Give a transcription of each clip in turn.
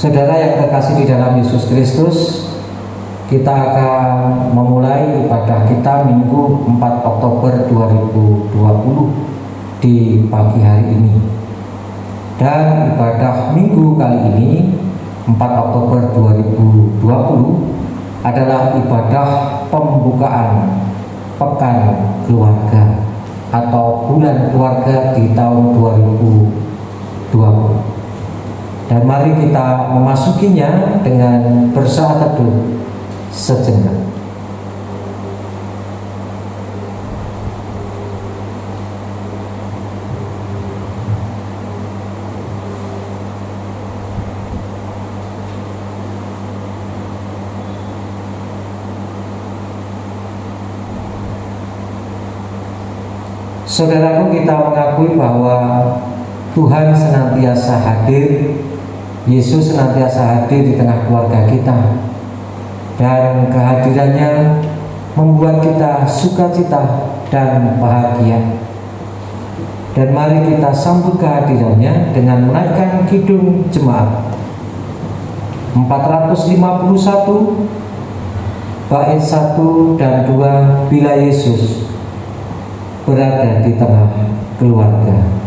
Saudara yang terkasih di dalam Yesus Kristus, kita akan memulai ibadah kita Minggu 4 Oktober 2020 di pagi hari ini. Dan ibadah Minggu kali ini 4 Oktober 2020 adalah ibadah pembukaan Pekan Keluarga atau Bulan Keluarga di tahun 2020. Dan mari kita memasukinya dengan bersaat teduh sejenak. Saudaraku, kita mengakui bahwa Tuhan senantiasa hadir, Yesus senantiasa hadir di tengah keluarga kita, dan kehadirannya membuat kita sukacita dan bahagia. Dan mari kita sambut kehadirannya dengan menaikkan kidung jemaat 451 bait 1 dan 2, bila Yesus berada di tengah keluarga.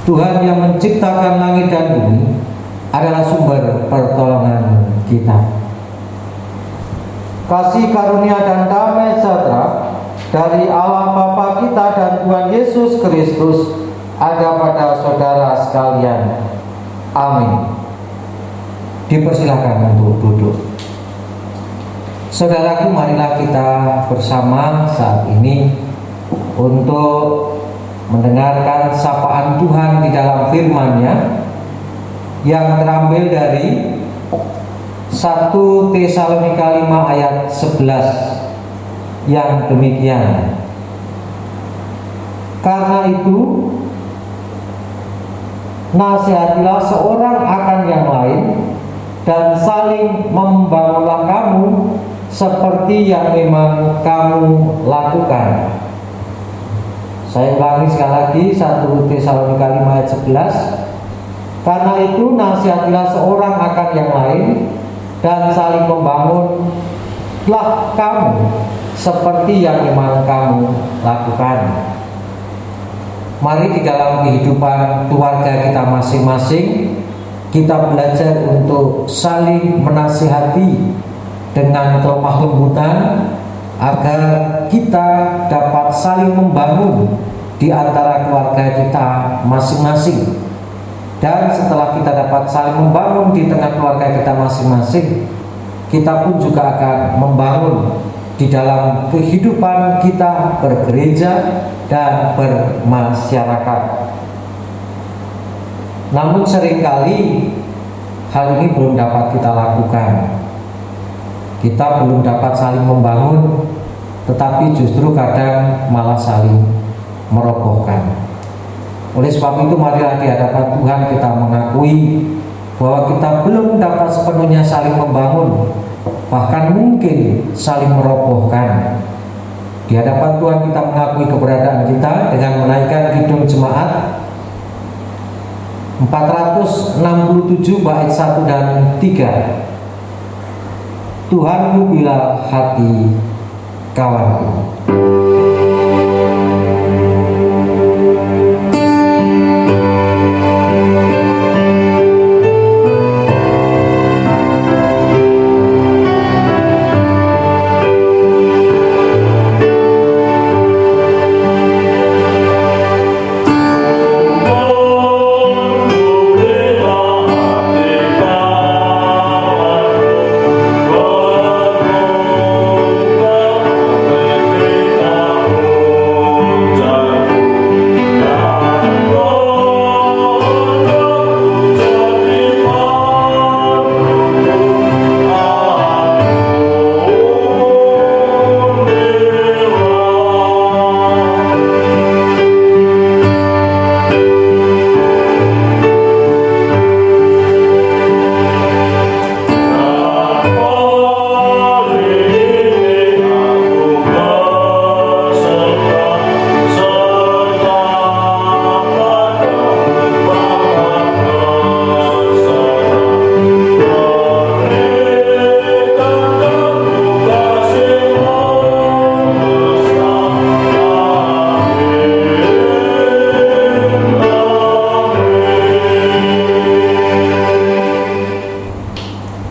Tuhan yang menciptakan langit dan bumi adalah sumber pertolongan kita. Kasih karunia dan damai sejahtera dari Allah Bapa kita dan Tuhan Yesus Kristus ada pada saudara sekalian. Amin. Dipersilakan untuk duduk. Saudaraku, marilah kita bersama saat ini untuk mendengarkan sapaan Tuhan di dalam firman-Nya yang terambil dari 1 Tesalonika 5 ayat 11 yang demikian. Karena itu, nasihatilah seorang akan yang lain dan saling membangunlah kamu seperti yang memang kamu lakukan. Saya ulangi sekali lagi 1 Tesalonika 5 ayat 11. Karena itu nasihatilah seorang akan yang lain dan saling membangunlah kamu seperti yang memang kamu lakukan. Mari di dalam kehidupan keluarga kita masing-masing kita belajar untuk saling menasihati dengan kelemah lembutan agar kita dapat saling membangun di antara keluarga kita masing-masing. Dan setelah kita dapat saling membangun di tengah keluarga kita masing-masing, kita pun juga akan membangun di dalam kehidupan kita bergereja dan bermasyarakat. Namun seringkali hal ini belum dapat kita lakukan. Kita belum dapat saling membangun, tetapi justru kadang malah saling merobohkan. Oleh sebab itu, marilah di hadapan Tuhan kita mengakui bahwa kita belum dapat sepenuhnya saling membangun, bahkan mungkin saling merobohkan. Di hadapan Tuhan kita mengakui keberadaan kita dengan menaikkan kidung jemaat 467 bait 1 dan 3. Tuhanku bila hati kawanku.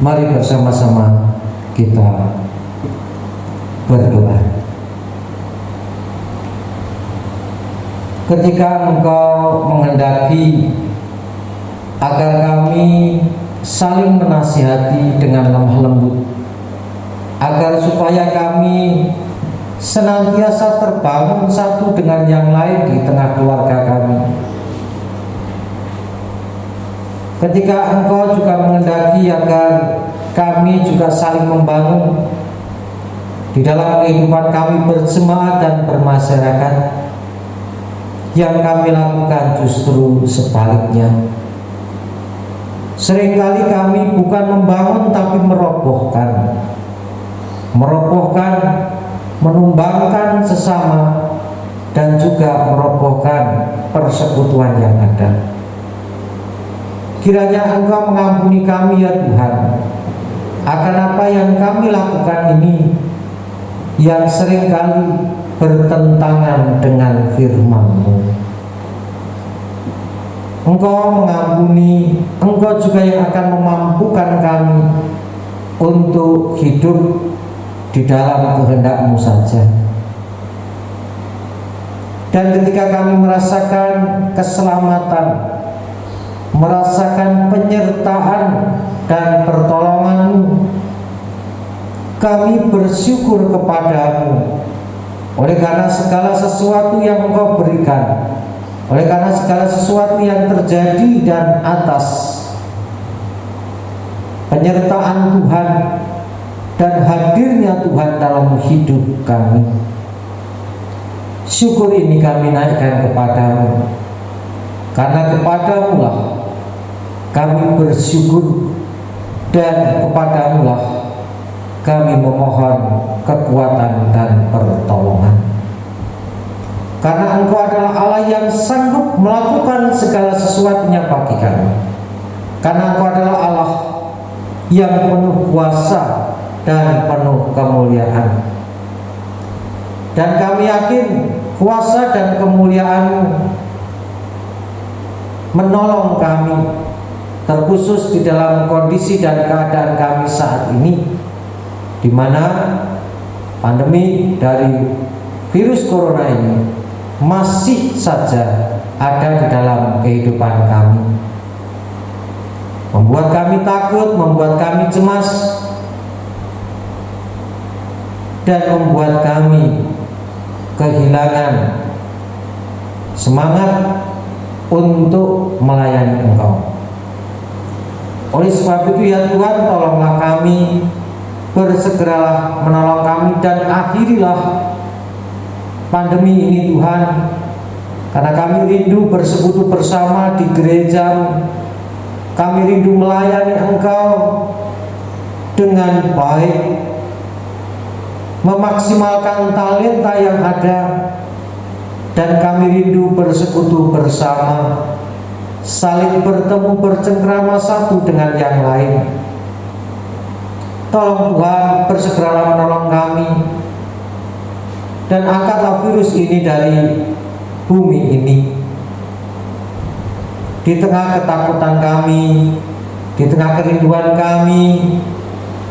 Mari bersama-sama kita berdoa. Ketika Engkau menghendaki agar kami saling menasihati dengan lemah lembut, agar supaya kami senantiasa terbangun satu dengan yang lain di tengah keluarga kami. Ketika Engkau juga menghendaki agar kami juga saling membangun di dalam kehidupan kami berjemaat dan bermasyarakat, yang kami lakukan justru sebaliknya. Seringkali kami bukan membangun tapi merobohkan, menumbangkan sesama, dan juga merobohkan persekutuan yang ada. Kiranya Engkau mengampuni kami ya Tuhan akan apa yang kami lakukan ini, yang seringkali bertentangan dengan firman-Mu. Engkau mengampuni, Engkau juga yang akan memampukan kami untuk hidup di dalam kehendak-Mu saja. Dan ketika kami merasakan keselamatan, merasakan penyertaan dan pertolongan-Mu, kami bersyukur kepada-Mu oleh karena segala sesuatu yang Engkau berikan, oleh karena segala sesuatu yang terjadi dan atas penyertaan Tuhan dan hadirnya Tuhan dalam hidup kami. Syukur ini kami naikkan kepada-Mu, karena kepada-Mu lah kami bersyukur, dan kepada-Mu lah kami memohon kekuatan dan pertolongan. Karena Engkau adalah Allah yang sanggup melakukan segala sesuatunya bagi kami. Karena Engkau adalah Allah yang penuh kuasa dan penuh kemuliaan. Dan kami yakin kuasa dan kemuliaan-Mu menolong kami, terkhusus di dalam kondisi dan keadaan kami saat ini, di mana pandemi dari virus corona ini masih saja ada di dalam kehidupan kami, membuat kami takut, membuat kami cemas, dan membuat kami kehilangan semangat untuk melayani Engkau. Oleh sebab itu ya Tuhan, tolonglah kami, bersegeralah menolong kami, dan akhirilah pandemi ini Tuhan, karena kami rindu bersekutu bersama di gereja, Kami rindu melayani Engkau dengan baik, memaksimalkan talenta yang ada, dan kami rindu bersekutu bersama, saling bertemu, bercengkrama satu dengan yang lain. Tolong Tuhan, bersegeralah menolong kami, dan angkatlah virus ini dari bumi ini. Di tengah ketakutan kami, di tengah kerinduan kami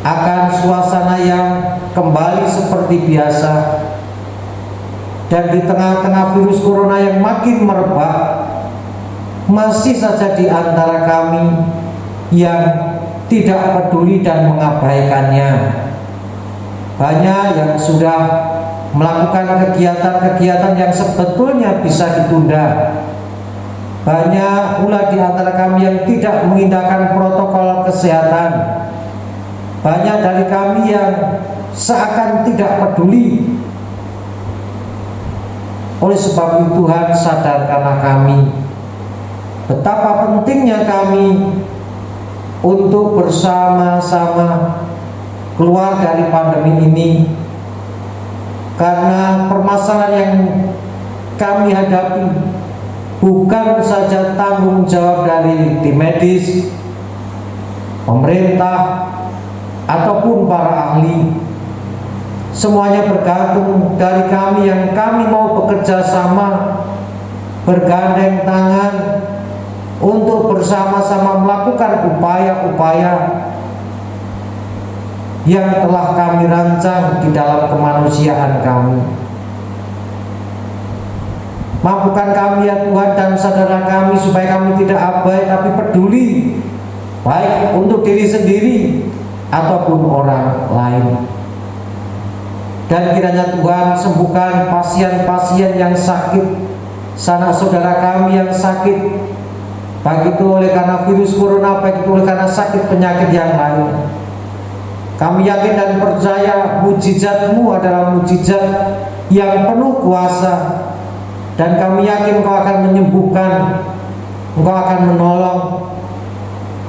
akan suasana yang kembali seperti biasa, dan di tengah-tengah virus corona yang makin merebak, masih saja di antara kami yang tidak peduli dan mengabaikannya. Banyak yang sudah melakukan kegiatan-kegiatan yang sebetulnya bisa ditunda. Banyak pula di antara kami yang tidak mengindahkan protokol kesehatan. Banyak dari kami yang seakan tidak peduli. Oleh sebab itu Tuhan, sadarkanlah kami betapa pentingnya kami untuk bersama-sama keluar dari pandemi ini. Karena permasalahan yang kami hadapi bukan saja tanggung jawab dari tim medis, pemerintah, ataupun para ahli. Semuanya bergantung dari kami yang kami mau bekerja sama, bergandeng tangan untuk bersama-sama melakukan upaya-upaya yang telah kami rancang di dalam kemanusiaan kami. Mampukan kami ya Tuhan dan saudara kami supaya kami tidak abai tapi peduli, baik untuk diri sendiri ataupun orang lain. Dan kiranya Tuhan sembuhkan pasien-pasien yang sakit, sanak saudara kami yang sakit, baik itu oleh karena virus corona, baik itu oleh karena sakit penyakit yang lain. Kami yakin dan percaya mujizat-Mu adalah mujizat yang penuh kuasa. Dan kami yakin Engkau akan menyembuhkan, Engkau akan menolong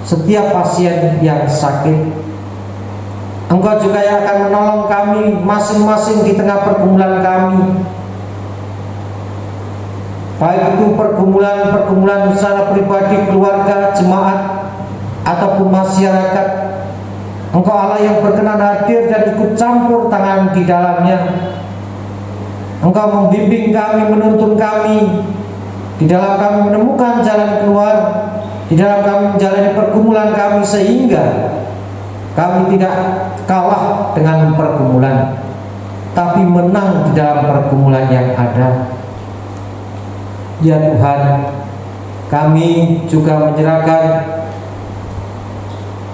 setiap pasien yang sakit. Engkau juga yang akan menolong kami masing-masing di tengah pergumulan kami, baik itu pergumulan secara pribadi, keluarga, jemaat, ataupun masyarakat. Engkau Allah yang berkenan hadir dan ikut campur tangan di dalamnya. Engkau membimbing kami, menuntun kami, di dalam kami menemukan jalan keluar, di dalam kami menjalani pergumulan kami, sehingga kami tidak kalah dengan pergumulan, tapi menang di dalam pergumulan yang ada. Ya Tuhan, kami juga menyerahkan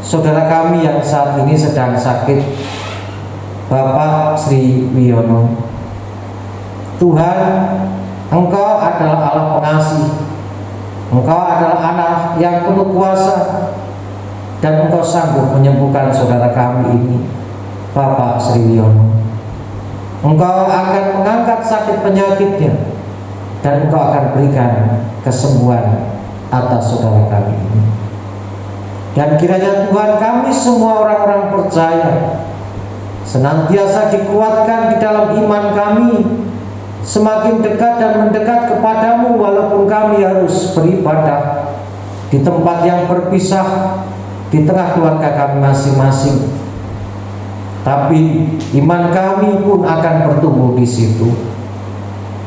saudara kami yang saat ini sedang sakit, Bapak Sri Wiono. Tuhan, Engkau adalah Allah pengasih, Engkau adalah Allah yang penuh kuasa, dan Engkau sanggup menyembuhkan saudara kami ini, Bapak Sri Wiono. Engkau akan mengangkat sakit penyakitnya, dan Engkau akan berikan kesembuhan atas saudara kami ini. Dan kiranya Tuhan, kami semua orang-orang percaya senantiasa dikuatkan di dalam iman kami, semakin dekat dan mendekat kepadamu, walaupun kami harus beribadah di tempat yang berpisah, di tengah keluarga kami masing-masing. Tapi iman kami pun akan bertumbuh di situ.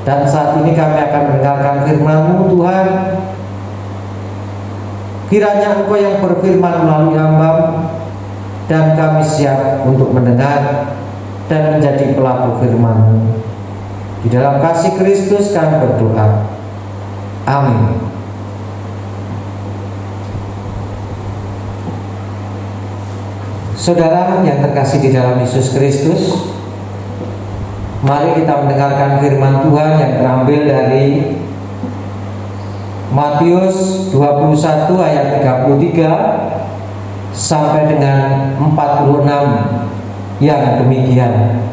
Dan saat ini kami akan mendengarkan firman-Mu Tuhan. Kiranya Engkau yang berfirman melalui hamba-Mu, dan kami siap untuk mendengar dan menjadi pelaku firman-Mu. Di dalam kasih Kristus kami berdoa. Amin. Saudara yang terkasih di dalam Yesus Kristus, mari kita mendengarkan firman Tuhan yang terambil dari Matius 21 ayat 33 sampai dengan 46 yang demikian.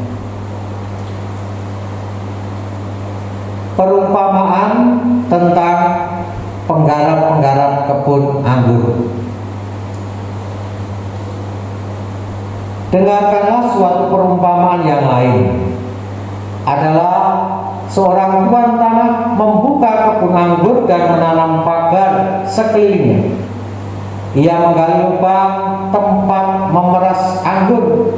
Perumpamaan tentang penggarap-penggarap kebun anggur. Dengarkanlah suatu perumpamaan yang lain. Adalah seorang tuan tanah membuka kebun anggur dan menanam pagar sekelilingnya. Ia menggali lubang tempat memeras anggur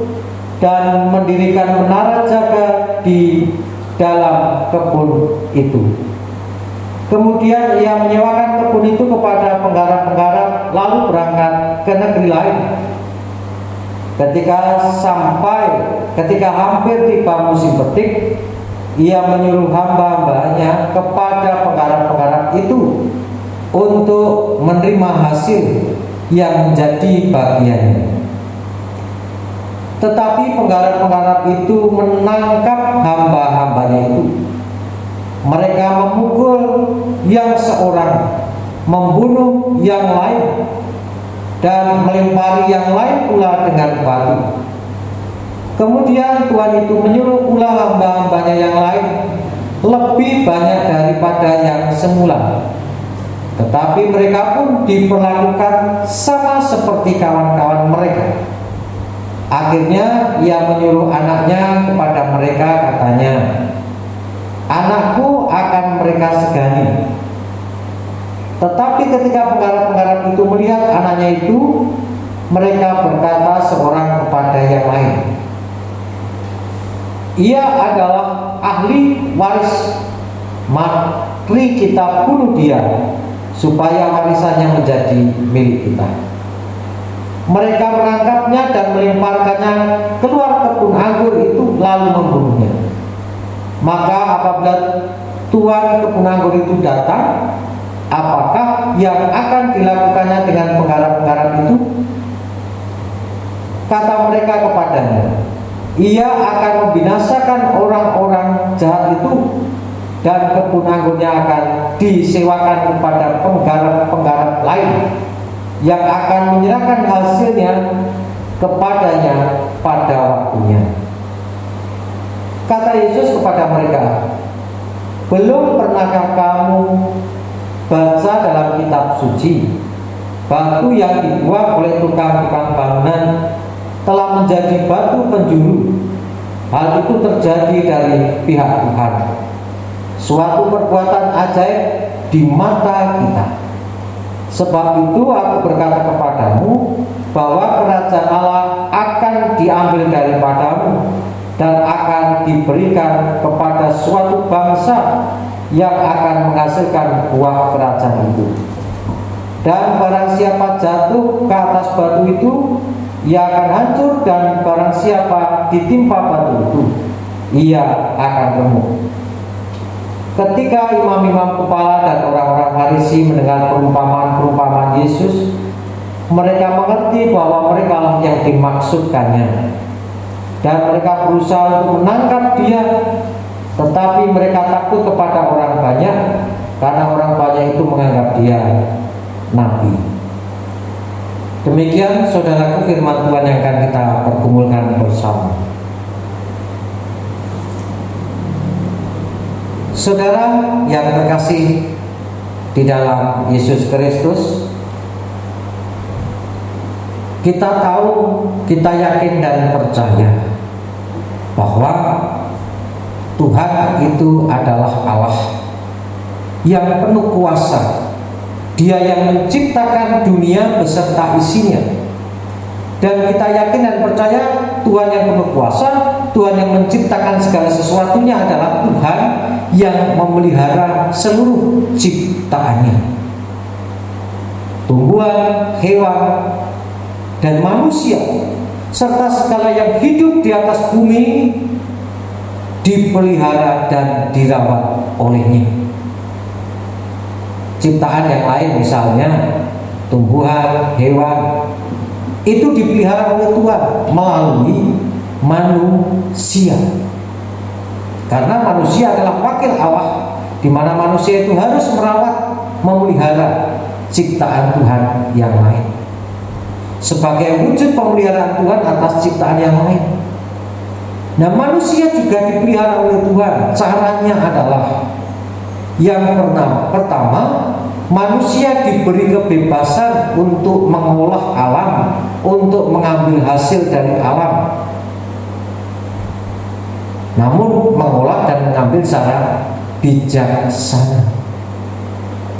dan mendirikan menara jaga di dalam kebun itu. Kemudian ia menyewakan kebun itu kepada penggarap-penggarap lalu berangkat ke negeri lain. Ketika hampir tiba musim petik, ia menyuruh hamba-hambanya kepada penggarap-penggarap itu untuk menerima hasil yang menjadi bagiannya. Tetapi penggarap-penggarap itu menangkap hamba-hambanya itu. Mereka memukul yang seorang, membunuh yang lain, dan melempari yang lain pula dengan batu. Kemudian Tuhan itu menyuruh pula hamba-hambanya yang lain lebih banyak daripada yang semula. Tetapi mereka pun diperlakukan sama seperti kawan-kawan mereka. Akhirnya ia menyuruh anaknya kepada mereka, katanya, "Anakku akan mereka segani." Tetapi ketika penggarap-penggarap itu melihat anaknya itu, mereka berkata seorang kepada yang lain, "Ia adalah ahli waris, mari kita bunuh dia, supaya warisannya menjadi milik kita." Mereka menangkapnya dan melemparkannya keluar kebun anggur itu lalu membunuhnya. Maka apabila tuan kebun anggur itu datang, apakah yang akan dilakukannya dengan penggarap-penggarap itu? Kata mereka kepadanya, "Ia akan membinasakan orang-orang jahat itu, dan kebun anggurnya akan disewakan kepada penggarap-penggarap lain yang akan menyerahkan hasilnya kepadanya pada waktunya." Kata Yesus kepada mereka, "Belum pernahkah kamu baca dalam kitab suci, batu yang dibuang oleh tukang-tukang bangunan telah menjadi batu penjuru? Hal itu terjadi dari pihak Tuhan, suatu perbuatan ajaib di mata kita. Sebab itu aku berkata kepadamu bahwa kerajaan Allah akan diambil daripadamu dan akan diberikan kepada suatu bangsa yang akan menghasilkan buah kerajaan itu. Dan barang siapa jatuh ke atas batu itu, ia akan hancur, dan barang siapa ditimpa batu itu, ia akan remuk." Ketika imam-imam kepala dan orang-orang Farisi mendengar perumpamaan-perumpamaan Yesus, mereka mengerti bahwa mereka lah yang dimaksudkannya, dan mereka berusaha untuk menangkap dia. Tetapi mereka takut kepada orang banyak, karena orang banyak itu menganggap dia nabi. Demikian saudaraku firman Tuhan yang akan kita pergumulkan bersama. Saudara yang terkasih di dalam Yesus Kristus, kita tahu, kita yakin dan percaya bahwa Tuhan itu adalah Allah yang penuh kuasa. Dia yang menciptakan dunia beserta isinya. Dan kita yakin dan percaya Tuhan yang penuh kuasa, Tuhan yang menciptakan segala sesuatunya adalah Tuhan yang memelihara seluruh ciptaannya. Tumbuhan, hewan, dan manusia, serta segala yang hidup di atas bumi dipelihara dan dirawat olehnya. Ciptaan yang lain misalnya tumbuhan, hewan, itu dipelihara oleh Tuhan melalui manusia. Karena manusia adalah wakil Allah, di mana manusia itu harus merawat, memelihara ciptaan Tuhan yang lain sebagai wujud pemeliharaan Tuhan atas ciptaan yang lain. Nah, manusia juga dipelihara oleh Tuhan. Caranya adalah yang pertama, manusia diberi kebebasan untuk mengolah alam, untuk mengambil hasil dari alam, namun mengolah dan mengambil secara bijaksana.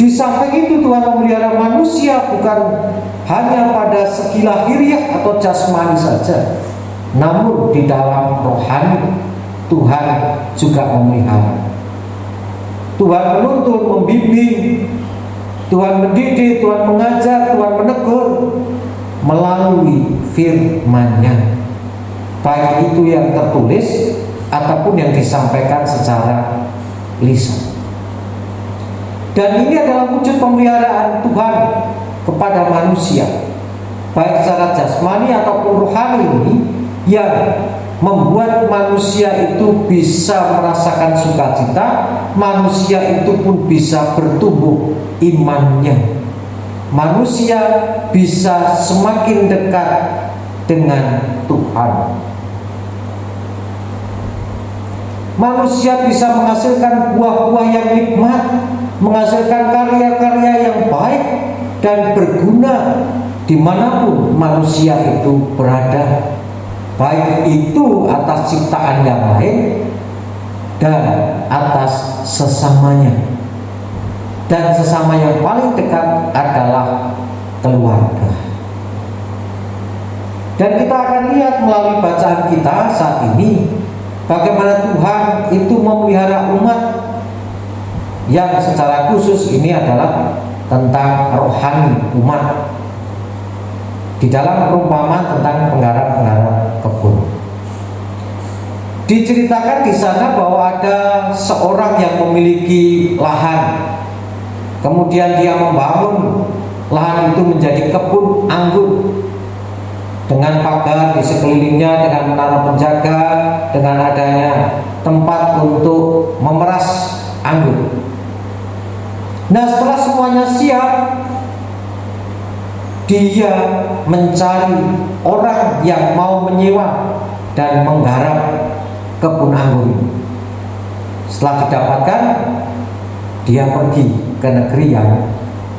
Di samping itu Tuhan memelihara manusia bukan hanya pada segi lahiriah atau jasmani saja, namun di dalam rohani Tuhan juga memelihara. Tuhan menuntun, membimbing, Tuhan mendidik, Tuhan mengajar, Tuhan menegur melalui firman-Nya, baik itu yang tertulis ataupun yang disampaikan secara lisan. Dan ini adalah wujud pemeliharaan Tuhan kepada manusia, baik secara jasmani ataupun rohani ini, yang membuat manusia itu bisa merasakan sukacita, manusia itu pun bisa bertumbuh imannya, manusia bisa semakin dekat dengan Tuhan. Manusia bisa menghasilkan buah-buah yang nikmat, menghasilkan karya-karya yang baik dan berguna dimanapun manusia itu berada, baik itu atas ciptaan yang lain dan atas sesamanya. Dan sesama yang paling dekat adalah keluarga. Dan kita akan lihat melalui bacaan kita saat ini bagaimana Tuhan itu memelihara umat, yang secara khusus ini adalah tentang rohani umat, di dalam perumpamaan tentang penggarap-penggarap kebun. Diceritakan di sana bahwa ada seorang yang memiliki lahan, kemudian dia membangun lahan itu menjadi kebun anggur dengan pagar di sekelilingnya, dengan menara penjaga, dengan adanya tempat untuk memeras anggur. Nah, setelah semuanya siap, dia mencari orang yang mau menyewa dan menggarap kebun anggur ini. Setelah didapatkan, dia pergi ke negeri yang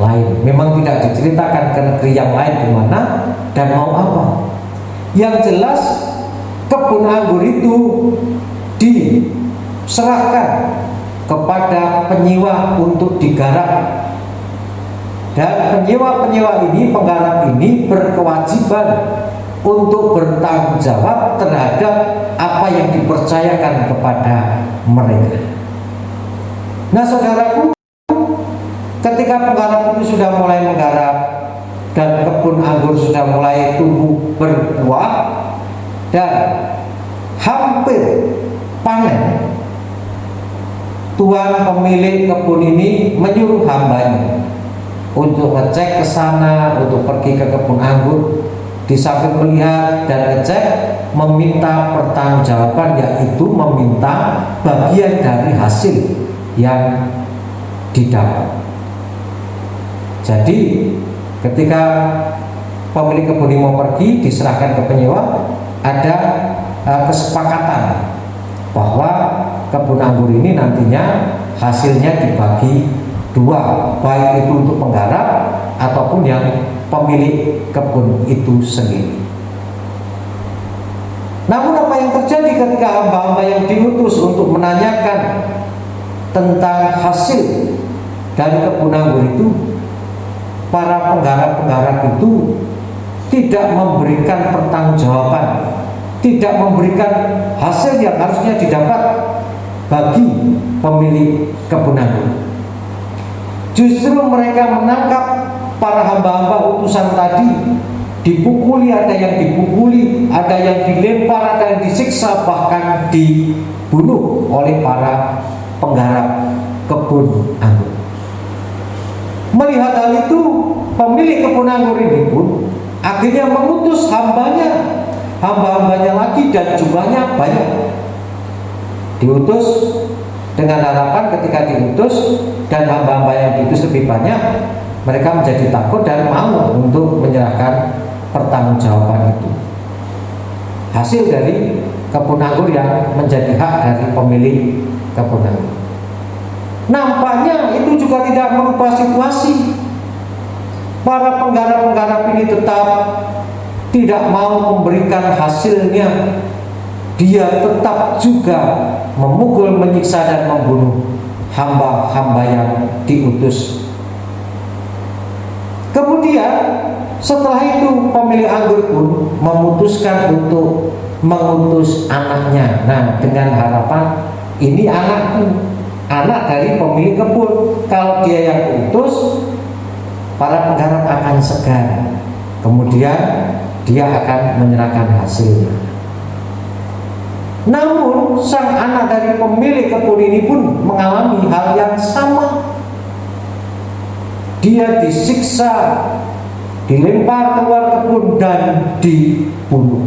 lain. Memang tidak diceritakan ke negeri yang lain di mana dan mau apa. Yang jelas kebun anggur itu diserahkan kepada penyewa untuk digarap. Dan penyewa-penyewa ini, penggarap ini berkewajiban untuk bertanggung jawab terhadap apa yang dipercayakan kepada mereka. Nah, saudaraku, ketika penggarap itu sudah mulai menggarap dan kebun anggur sudah mulai tumbuh berbuah dan hampir panen, Tuhan pemilik kebun ini menyuruh hambanya untuk ngecek ke sana, untuk pergi ke kebun anggur, di samping melihat dan ngecek, meminta pertanggungjawaban, yaitu meminta bagian dari hasil yang didapat. Jadi ketika pemilik kebun ini mau pergi, diserahkan ke penyewa, ada kesepakatan bahwa kebun anggur ini nantinya hasilnya dibagi dua, baik itu untuk penggarap ataupun yang pemilik kebun itu sendiri. Namun apa yang terjadi ketika hamba-hamba yang diutus untuk menanyakan tentang hasil dari kebun anggur itu, para penggarap-penggarap itu tidak memberikan pertanggungjawaban, tidak memberikan hasil yang harusnya didapat bagi pemilik kebun anggur. Justru mereka menangkap para hamba-hamba utusan tadi, dipukuli, ada yang dipukuli, ada yang dilempar, ada yang disiksa, bahkan dibunuh oleh para penggarap kebun anggur. Melihat hal itu, pemilik kebun anggur ini pun akhirnya mengutus hamba-hambanya lagi, dan jumlahnya banyak. Diutus dengan harapan ketika diutus dan hamba-hamba yang diutus lebih banyak, mereka menjadi takut dan mau untuk menyerahkan pertanggungjawaban itu, hasil dari kebun anggur yang menjadi hak dari pemilik kebun anggur. Nampaknya itu juga tidak merubah situasi. Para penggarap-penggarap ini tetap tidak mau memberikan hasilnya dia tetap juga memukul, menyiksa, dan membunuh hamba-hamba yang diutus. Kemudian setelah itu pemilik anggur pun memutuskan untuk mengutus anaknya. Nah, dengan harapan ini anak dari pemilik kebun. Kalau dia yang utus, para penggarap akan segan. Kemudian dia akan menyerahkan hasilnya. Namun sang anak dari pemilik kebun ini pun mengalami hal yang sama. Dia disiksa, dilempar keluar kebun, dan dibunuh.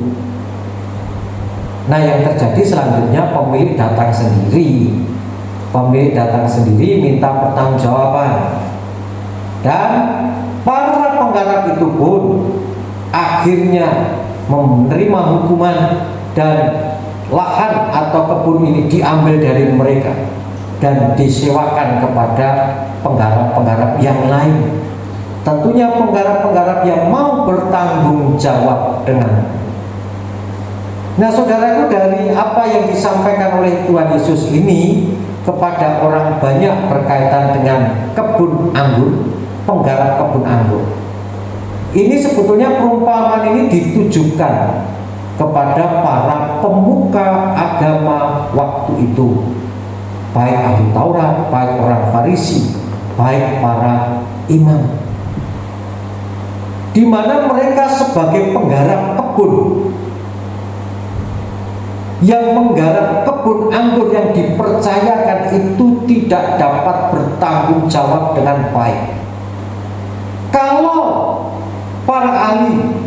Nah, yang terjadi selanjutnya, pemilik datang sendiri. Pemilik datang sendiri minta pertanggungjawaban. Dan para penggarap itu pun akhirnya menerima hukuman, dan lahan atau kebun ini diambil dari mereka dan disewakan kepada penggarap-penggarap yang lain. Tentunya penggarap-penggarap yang mau bertanggung jawab dengan. Nah, saudaraku, dari apa yang disampaikan oleh Tuhan Yesus ini kepada orang banyak berkaitan dengan kebun anggur, penggarap kebun anggur, ini sebetulnya perumpamaan ini ditujukan kepada para pemuka agama waktu itu, baik ahli Taurat, baik orang Farisi, baik para imam, di mana mereka sebagai penggarap kebun yang menggarap kebun anggur yang dipercayakan itu tidak dapat bertanggung jawab dengan baik. Kalau para ahli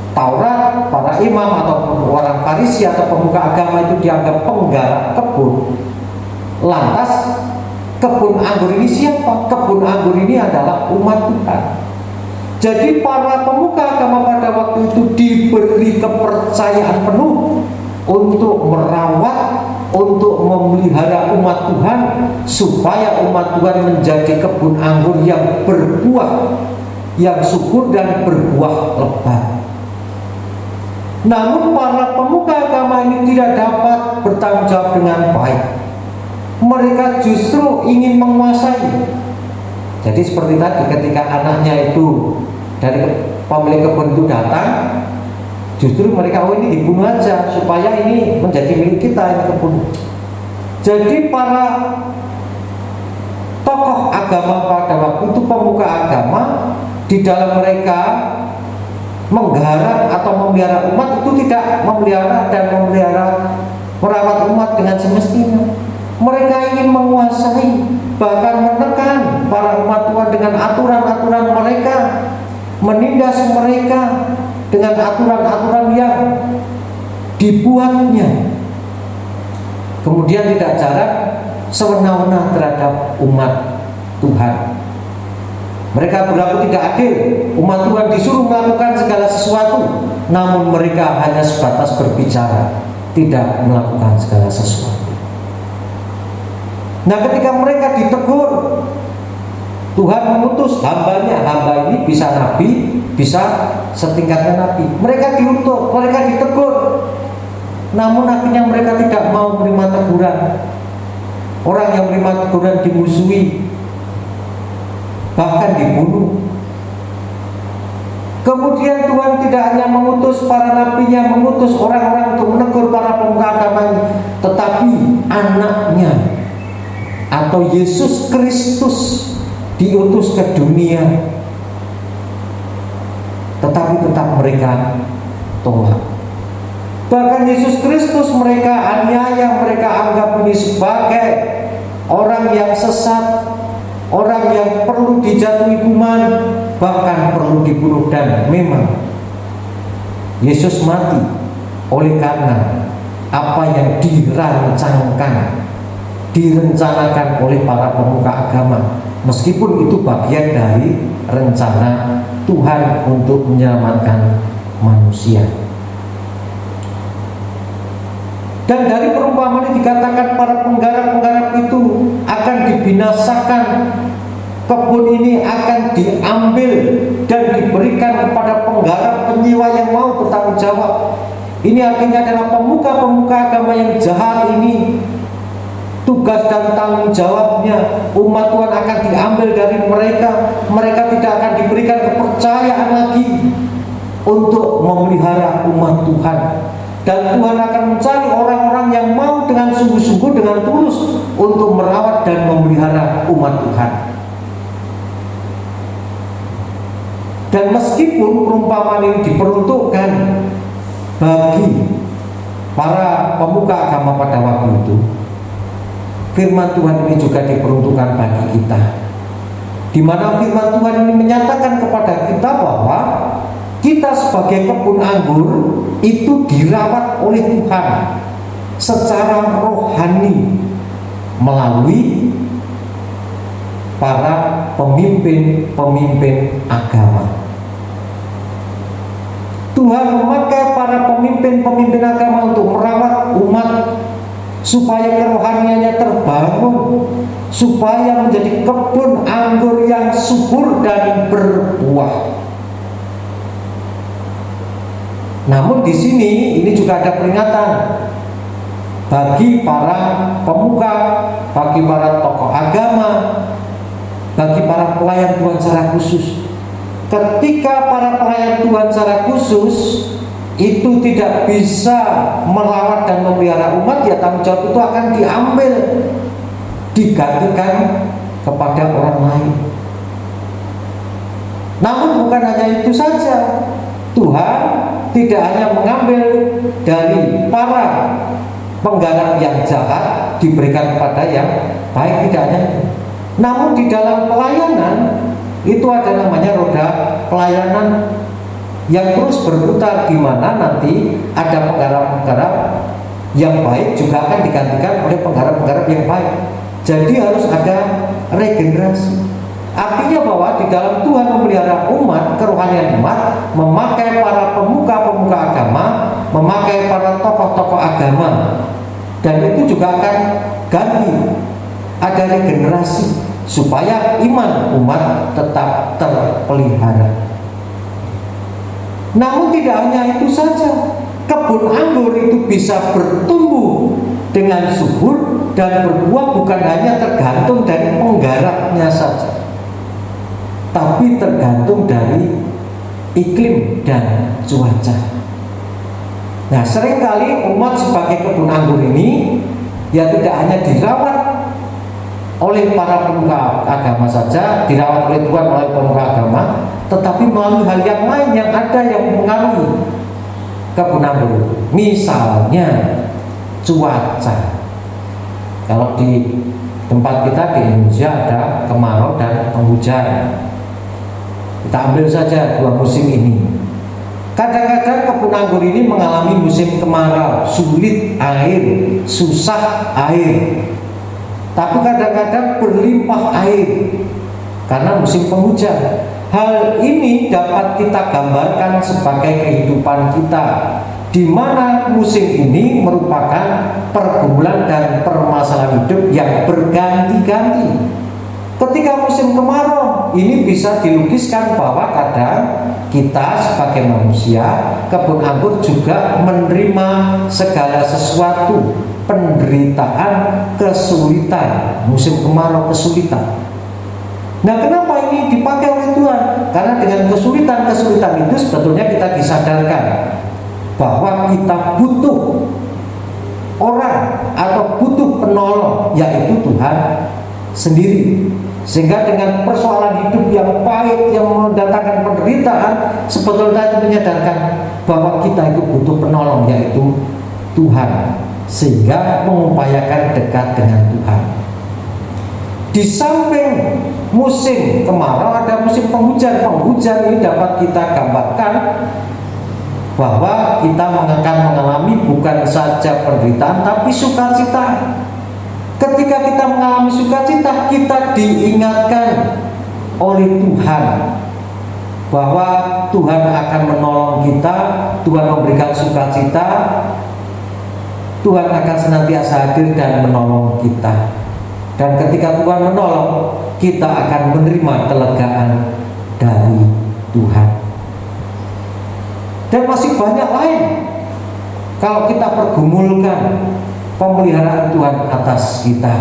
Taurat, para imam atau orang Farisi atau pemuka agama itu dianggap penggarap kebun, lantas kebun anggur ini siapa? Kebun anggur ini adalah umat Tuhan. Jadi para pemuka agama pada waktu itu diberi kepercayaan penuh untuk merawat, untuk memelihara umat Tuhan, supaya umat Tuhan menjadi kebun anggur yang berbuah, yang subur dan berbuah lebat. Namun para pemuka agama ini tidak dapat bertanggung jawab dengan baik. Mereka justru ingin menguasai. Jadi seperti tadi, ketika anaknya itu dari pemilik kebun itu datang, justru mereka, oh ini dibunuh aja supaya ini menjadi milik kita, ini kebun. Jadi para tokoh agama pada waktu itu, pemuka agama, di dalam mereka menggarap atau memelihara umat itu tidak memelihara dan merawat umat dengan semestinya. Mereka ingin menguasai, bahkan menekan para umat Tuhan dengan aturan-aturan mereka, menindas mereka dengan aturan-aturan yang dibuatnya. Kemudian tidak jarang semena-mena terhadap umat Tuhan. Mereka berlaku tidak adil. Umat Tuhan disuruh melakukan segala sesuatu, namun mereka hanya sebatas berbicara, tidak melakukan segala sesuatu. Nah, ketika mereka ditegur, Tuhan mengutus hambanya. Hamba ini bisa nabi, bisa setingkatnya nabi. Mereka diutus, mereka ditegur, namun akhirnya mereka tidak mau menerima teguran. Orang yang menerima teguran dimusuhi, bahkan dibunuh. Kemudian Tuhan tidak hanya mengutus para nabinya, mengutus orang-orang untuk menegur para pemuka agama, tetapi anaknya atau Yesus Kristus diutus ke dunia, tetapi tetap mereka tolak. Bahkan Yesus Kristus mereka aniaya, mereka anggap ini sebagai orang yang sesat, orang yang perlu dijatuhi hukuman, bahkan perlu dibunuh. Dan memang Yesus mati oleh karena apa yang direncanakan oleh para pemuka agama, meskipun itu bagian dari rencana Tuhan untuk menyelamatkan manusia. Dan dari perumpamaan ini dikatakan para penggarap-penggarap itu akan dibinasakan, kebun ini akan diambil dan diberikan kepada penggarap penyewa yang mau bertanggung jawab. Ini artinya adalah pemuka-pemuka agama yang jahat ini, tugas dan tanggung jawabnya umat Tuhan akan diambil dari mereka. Mereka tidak akan diberikan kepercayaan lagi untuk memelihara umat Tuhan. Dan Tuhan akan mencari orang-orang yang mau dengan sungguh-sungguh, dengan tulus untuk merawat dan memelihara umat Tuhan. Dan meskipun perumpamaan ini diperuntukkan bagi para pemuka agama pada waktu itu, firman Tuhan ini juga diperuntukkan bagi kita, di mana firman Tuhan ini menyatakan kepada kita bahwa kita sebagai kebun anggur itu dirawat oleh Tuhan secara rohani melalui para pemimpin-pemimpin agama. Tuhan memakai para pemimpin-pemimpin agama untuk merawat umat supaya kerohaniannya terbangun, supaya menjadi kebun anggur yang subur dan berbuah. Namun di sini ini juga ada peringatan bagi para pemuka, bagi para tokoh agama, bagi para pelayan Tuhan secara khusus. Ketika para pelayan Tuhan secara khusus itu tidak bisa merawat dan memelihara umat, ya tanggung jawab itu akan diambil, digantikan kepada orang lain. Namun bukan hanya itu saja, Tuhan tidak hanya mengambil dari para penggarap yang jahat diberikan kepada yang baik, tidak hanya itu. Namun di dalam pelayanan itu ada namanya roda pelayanan yang terus berputar, di mana nanti ada penggarap-penggarap yang baik juga akan digantikan oleh penggarap-penggarap yang baik. Jadi harus ada regenerasi. Artinya bahwa di dalam Tuhan memelihara umat, kerohanian umat, memakai para pemuka-pemuka agama, memakai para tokoh-tokoh agama, dan itu juga akan ganti, ada regenerasi supaya iman umat tetap terpelihara. Namun tidak hanya itu saja, kebun anggur itu bisa bertumbuh dengan subur dan berbuah bukan hanya tergantung dari penggarapnya saja, tapi tergantung dari iklim dan cuaca. Nah, seringkali umat sebagai kebun anggur ini ya tidak hanya dirawat oleh para pemuka agama saja, dirawat oleh Tuhan oleh pemuka agama, tetapi melalui hal yang lain yang ada yang mengaruhi kebun anggur. Misalnya cuaca. Kalau di tempat kita di Indonesia ada kemarau dan penghujan. Kita ambil saja dua musim ini. Kadang-kadang kebun anggur ini mengalami musim kemarau, sulit air, susah air. Tapi kadang-kadang berlimpah air karena musim penghujan. Hal ini dapat kita gambarkan sebagai kehidupan kita, di mana musim ini merupakan pergumulan dan permasalahan hidup yang berganti-ganti. Ketika musim kemarau, ini bisa dilukiskan bahwa kadang kita sebagai manusia, kebun anggur juga menerima segala sesuatu, penderitaan, kesulitan. Musim kemarau kesulitan. Nah, kenapa ini dipakai oleh Tuhan? Karena dengan kesulitan-kesulitan itu sebetulnya kita disadarkan bahwa kita butuh orang atau butuh penolong, yaitu Tuhan sendiri. Sehingga dengan persoalan hidup yang pahit, yang mendatangkan penderitaan, sebetulnya itu menyadarkan bahwa kita itu butuh penolong, yaitu Tuhan, sehingga mengupayakan dekat dengan Tuhan. Di samping musim kemarau ada musim penghujan. Penghujan ini dapat kita gambarkan bahwa kita akan mengalami bukan saja penderitaan tapi sukacita. Ketika kita mengalami sukacita, kita diingatkan oleh Tuhan bahwa Tuhan akan menolong kita, Tuhan memberikan sukacita, Tuhan akan senantiasa hadir dan menolong kita. Dan ketika Tuhan menolong, kita akan menerima kelegaan dari Tuhan. Dan masih banyak lain kalau kita pergumulkan pemeliharaan Tuhan atas kita.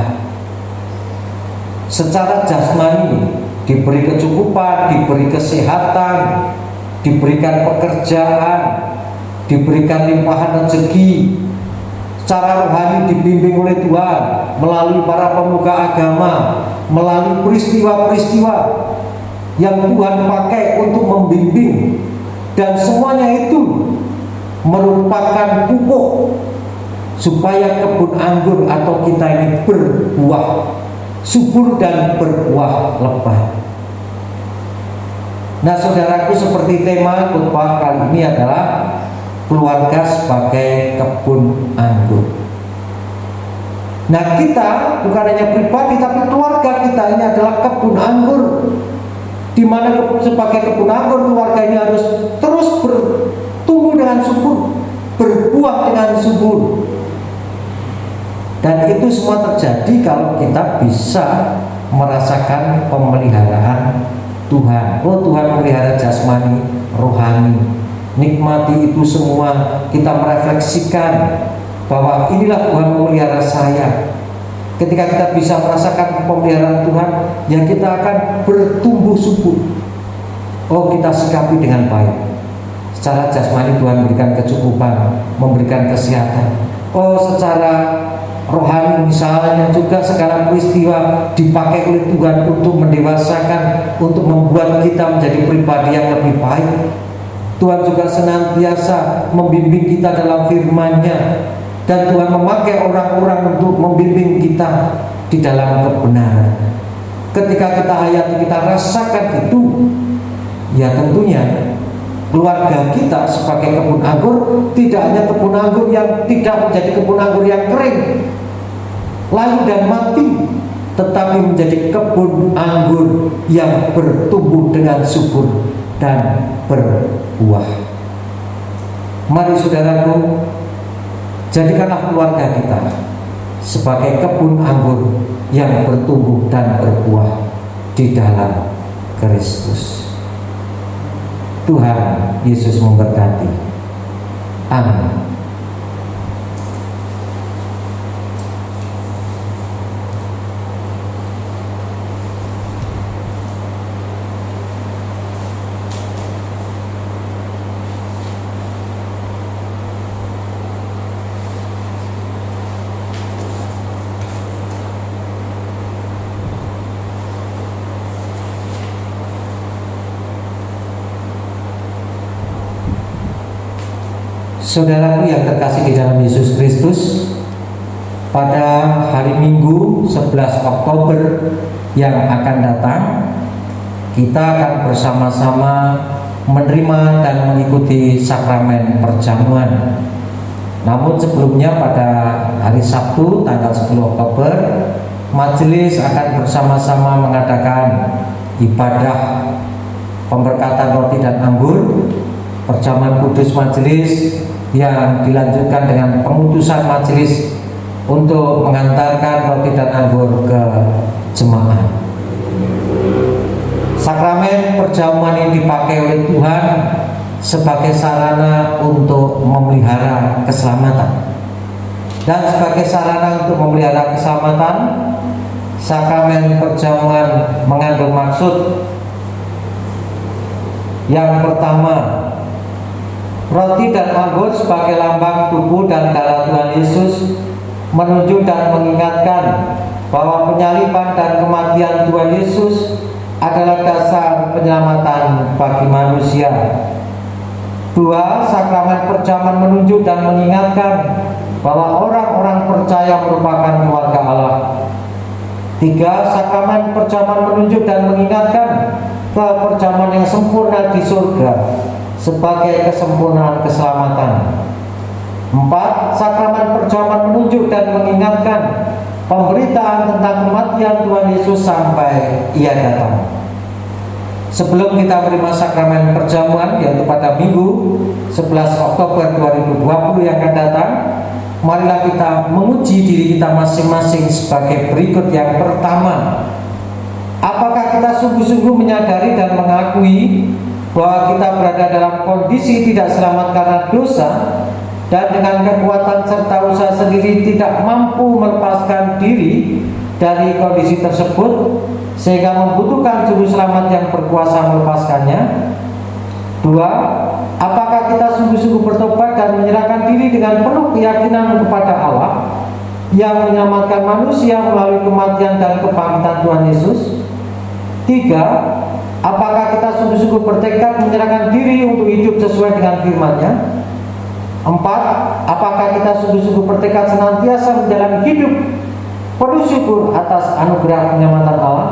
Secara jasmani diberi kecukupan, diberi kesehatan, diberikan pekerjaan, diberikan limpahan rezeki. Secara rohani dibimbing oleh Tuhan melalui para pemuka agama, melalui peristiwa-peristiwa yang Tuhan pakai untuk membimbing, dan semuanya itu merupakan pupuk supaya kebun anggur atau kita ini berbuah subur dan berbuah lebat. Nah, saudaraku, seperti tema khotbah kali ini adalah keluarga sebagai kebun anggur. Nah, kita bukan hanya pribadi, tapi keluarga kita ini adalah kebun anggur, di mana sebagai kebun anggur keluarga ini harus terus bertumbuh dengan subur, berbuah dengan subur. Dan itu semua terjadi kalau kita bisa merasakan pemeliharaan Tuhan. Oh, Tuhan memelihara jasmani, rohani. Nikmati itu semua, kita merefleksikan bahwa inilah Tuhan memelihara saya. Ketika kita bisa merasakan pemeliharaan Tuhan, ya kita akan bertumbuh subur. Oh, kita sikapi dengan baik. Secara jasmani Tuhan memberikan kecukupan, memberikan kesehatan. Oh, secara rohani misalnya juga sekarang peristiwa dipakai oleh Tuhan untuk mendewasakan, untuk membuat kita menjadi pribadi yang lebih baik. Tuhan juga senantiasa membimbing kita dalam firman-Nya, dan Tuhan memakai orang-orang untuk membimbing kita di dalam kebenaran. Ketika kita hayati, kita rasakan itu, ya tentunya keluarga kita sebagai kebun anggur tidak hanya kebun anggur yang tidak menjadi kebun anggur yang kering, layu dan mati, tetapi menjadi kebun anggur yang bertumbuh dengan subur dan berbuah. Mari saudaraku, jadikanlah keluarga kita sebagai kebun anggur yang bertumbuh dan berbuah di dalam Kristus. Tuhan Yesus memberkati. Amin. Saudaraku yang terkasih di dalam Yesus Kristus, pada hari Minggu 11 Oktober yang akan datang, kita akan bersama-sama menerima dan mengikuti sakramen perjamuan. Namun sebelumnya pada hari Sabtu tanggal 10 Oktober, majelis akan bersama-sama mengadakan ibadah pemberkatan roti dan anggur, perjamuan kudus majelis, yang dilanjutkan dengan pengutusan majelis untuk mengantarkan roti dan anggur ke jemaat. Sakramen perjamuan ini dipakai oleh Tuhan sebagai sarana untuk memelihara keselamatan. Dan sebagai sarana untuk memelihara keselamatan, sakramen perjamuan mengandung maksud. Yang pertama, roti dan anggur sebagai lambang tubuh dan darah Tuhan Yesus menunjuk dan mengingatkan bahwa penyaliban dan kematian Tuhan Yesus adalah dasar penyelamatan bagi manusia. Dua, sakramen perjamuan menunjuk dan mengingatkan bahwa orang-orang percaya merupakan keluarga Allah. Tiga, sakramen perjamuan menunjuk dan mengingatkan ke perjamuan yang sempurna di surga sebagai kesempurnaan keselamatan. Empat, sakramen perjamuan menunjuk dan mengingatkan pemberitaan tentang kematian Tuhan Yesus sampai Ia datang. Sebelum kita menerima sakramen perjamuan, yaitu pada Minggu 11 Oktober 2020 yang akan datang, marilah kita menguji diri kita masing-masing sebagai berikut. Yang pertama, apakah kita sungguh-sungguh menyadari dan mengakui bahwa kita berada dalam kondisi tidak selamat karena dosa, dan dengan kekuatan serta usaha sendiri tidak mampu melepaskan diri dari kondisi tersebut sehingga membutuhkan juru selamat yang berkuasa melepaskannya. 2. Apakah kita sungguh-sungguh bertobat dan menyerahkan diri dengan penuh keyakinan kepada Allah yang menyelamatkan manusia melalui kematian dan kebangkitan Tuhan Yesus? 3. Apakah kita sungguh-sungguh bertekad menyerahkan diri untuk hidup sesuai dengan firman-Nya? 4. Apakah kita sungguh-sungguh bertekad senantiasa menjalani hidup penuh syukur atas anugerah penyelamatan Allah?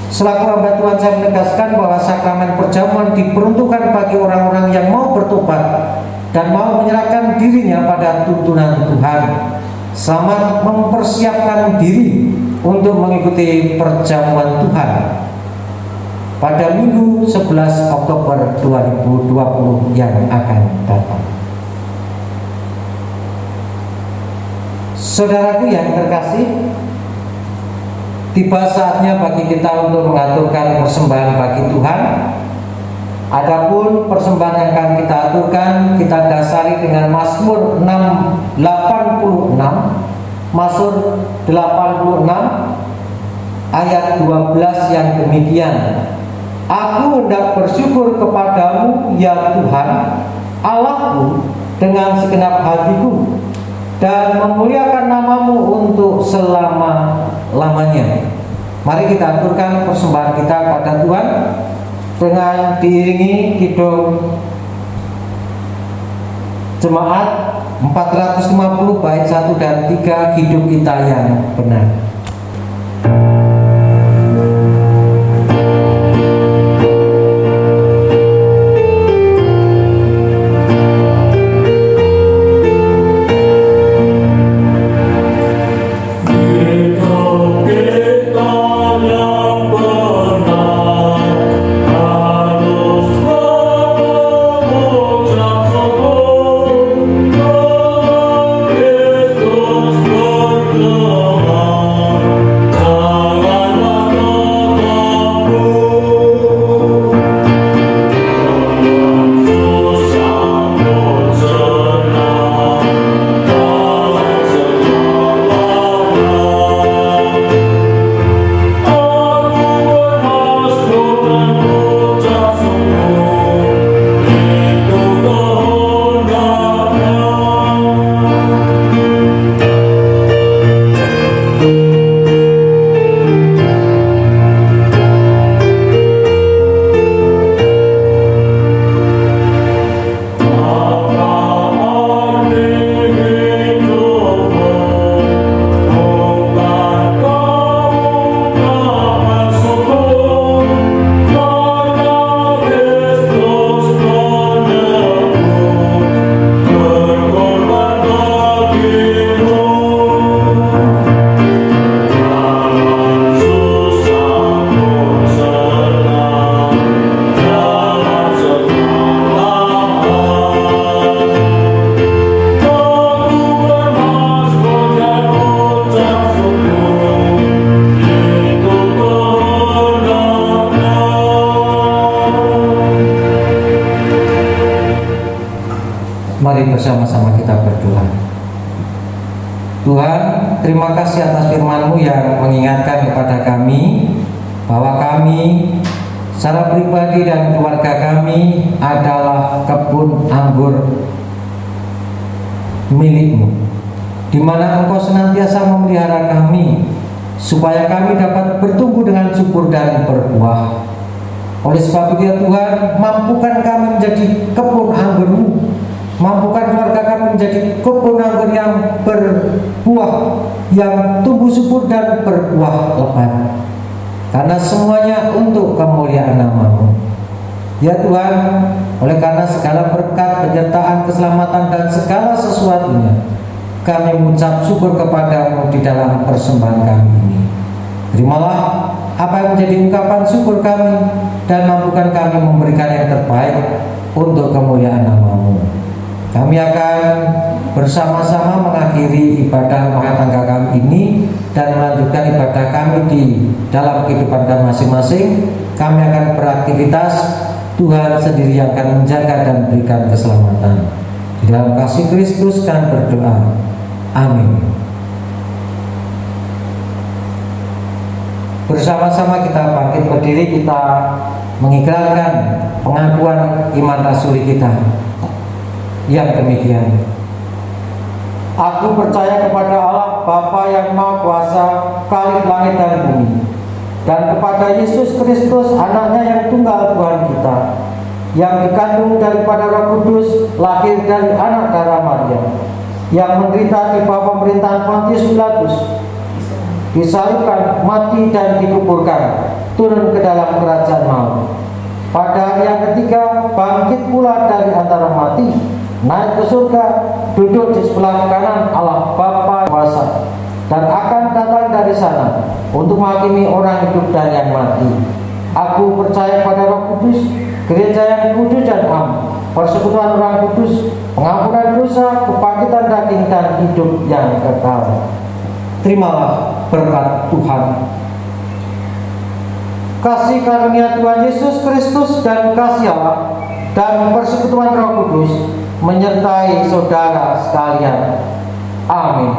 Selaku hamba Tuhan, saya menegaskan bahwa sakramen perjamuan diperuntukkan bagi orang-orang yang mau bertobat dan mau menyerahkan dirinya pada tuntunan Tuhan, selamat mempersiapkan diri untuk mengikuti perjamuan Tuhan pada Minggu 11 Oktober 2020 yang akan datang. Saudaraku yang terkasih, tiba saatnya bagi kita untuk mengaturkan persembahan bagi Tuhan. Adapun persembahan yang akan kita aturkan, kita dasari dengan Mazmur 86, Mazmur 86 ayat 12 yang demikian. Aku hendak bersyukur kepadamu ya Tuhan Allahku dengan segenap hatiku dan memuliakan namamu untuk selama-lamanya. Mari kita aturkan persembahan kita kepada Tuhan dengan diiringi kidung jemaat 450 bait 1 dan 3, hidup kita yang benar. Mari bersama-sama kita berdoa. Tuhan, terima kasih atas firman-Mu yang mengingatkan kepada kami bahwa kami secara pribadi dan keluarga kami adalah kebun anggur milik-Mu, di mana Engkau senantiasa memelihara kami supaya kami dapat bertumbuh dengan subur dan berbuah. Oleh sebab itu ya Tuhan, mampukan kami menjadi kebun anggur-Mu, mampukan keluarga kami menjadi kebun anggur yang berbuah, yang tumbuh subur dan berbuah lebat, karena semuanya untuk kemuliaan nama-Mu. Ya Tuhan, oleh karena segala berkat, penyertaan, keselamatan dan segala sesuatunya, kami mengucap syukur kepada-Mu di dalam persembahan kami ini. Terimalah apa yang menjadi ungkapan syukur kami dan mampukan kami memberikan yang terbaik untuk kemuliaan nama-Mu. Kami akan bersama-sama mengakhiri ibadah rumah tangga kami ini dan melanjutkan ibadah kami di dalam kehidupan kami masing-masing. Kami akan beraktivitas Tuhan sendiri yang akan menjaga dan berikan keselamatan. Di dalam kasih Kristus kami berdoa. Amin. Bersama-sama kita bangkit berdiri, kita mengikrarkan pengakuan iman rasuli kita yang demikian. Aku percaya kepada Allah Bapa yang Maha Kuasa, Khalik langit dan bumi, dan kepada Yesus Kristus, anaknya yang tunggal Tuhan kita, yang dikandung daripada Roh Kudus, lahir dari anak darah Maria, yang menderita di bawah pemerintahan Pontius Pilatus, disalibkan, mati dan dikuburkan, turun ke dalam kerajaan maut. Pada hari yang ketiga bangkit pula dari antara mati, naik ke surga, duduk di sebelah kanan Allah Bapa kuasa, dan akan datang dari sana untuk menghakimi orang hidup dan yang mati. Aku percaya pada Roh Kudus, gereja yang kudus dan am, persekutuan orang kudus, pengampunan dosa, kebangkitan daging dan hidup yang kekal. Terimalah berkat Tuhan. Kasih karunia Tuhan Yesus Kristus dan kasih Allah dan persekutuan Roh Kudus menyertai saudara sekalian. Amin.